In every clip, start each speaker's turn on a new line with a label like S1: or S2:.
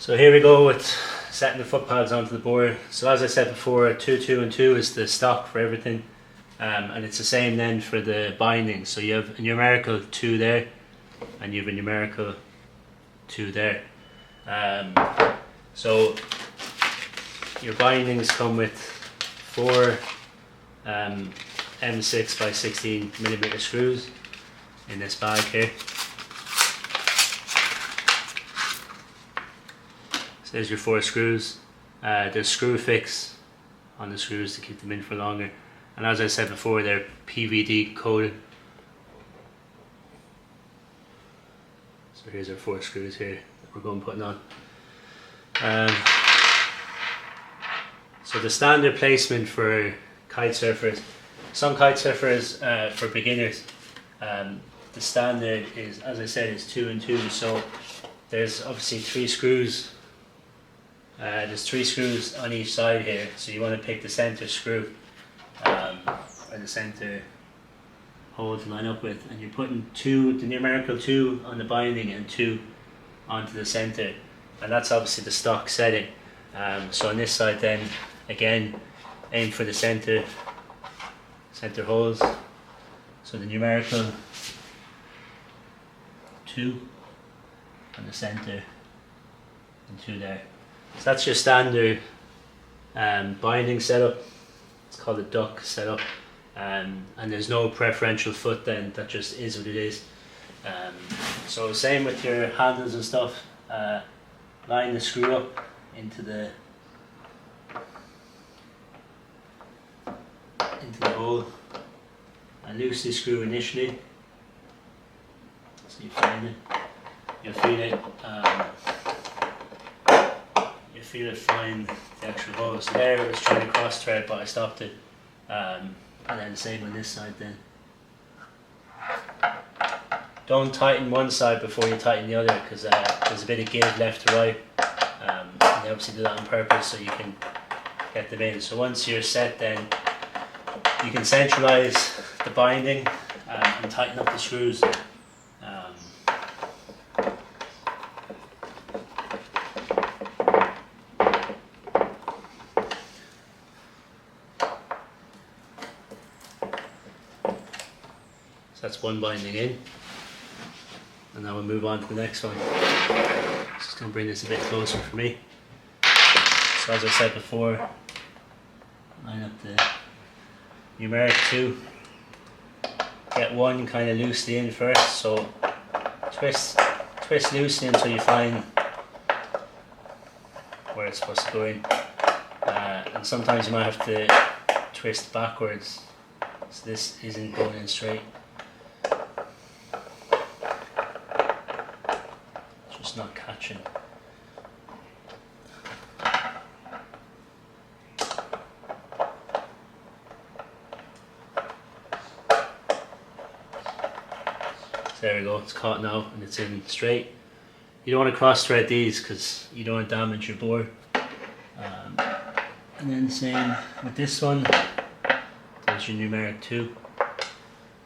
S1: So here we go with setting the foot pads onto the board. So as I said before, 2, 2 and 2 is the stock for everything, and it's the same then for the binding. So you have a numerical 2 there and you have a numerical 2 there. So your bindings come with 4 M6 by 16mm screws in this bag here. So there's your 4 screws. There's screw fix on the screws to keep them in for longer, and as I said before, they're PVD coated. So here's our 4 screws here that we're going to put on. So the standard placement for kite surfers, some kite surfers for beginners, the standard is, as I said, is 2 and 2. So there's obviously 3 screws. There's 3 screws on each side here, so you want to pick the center screw or the center hole to line up with, and you're putting the numerical 2 on the binding and 2 onto the center, and that's obviously the stock setting. So on this side then, again, aim for the center holes, so the numerical 2 on the center and 2 there. So that's your standard binding setup. It's called a duck setup, and there's no preferential foot then, that just is what it is. So same with your handles and stuff. Line the screw up into the hole and loosely screw initially, so you find it, you'll feel it. Feel it find the actual hole. So there it was trying to cross thread, but I stopped it. And then same on this side then. Don't tighten one side before you tighten the other, because there's a bit of give left to right. And they obviously do that on purpose so you can get them in. So once you're set then, you can centralize the binding and tighten up the screws. That's one binding in, and now we'll move on to the next one. Just going to bring this a bit closer for me. So as I said before, line up the numeric 2, get 1 kind of loosely in first, so twist loosely until you find where it's supposed to go in, and sometimes you might have to twist backwards, so this isn't going in straight. Not catching. So there we go, it's caught now and it's in straight. You don't want to cross thread these because you don't want to damage your board. And then same with this one, there's your numeric 2.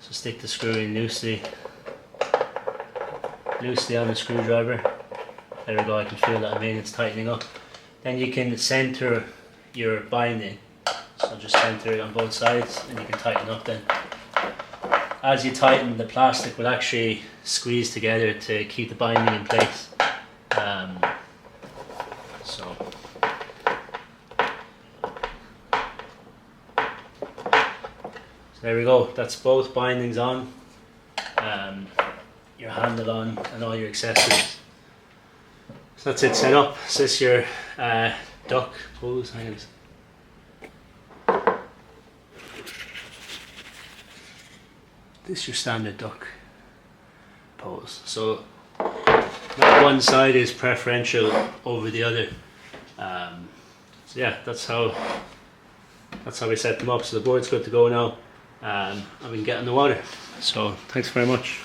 S1: So stick the screw in loosely on the screwdriver. There we go, I can feel that it's tightening up. Then you can center your binding, so just center it on both sides and you can tighten up then. As you tighten, the plastic will actually squeeze together to keep the binding in place. So there we go, that's both bindings on, your handle on, and all your accessories. So that's it set up. So this is your duck pose. This is your standard duck pose. So one side is preferential over the other. So yeah, that's how we set them up. So the board's good to go now, and we can get in the water. So thanks very much.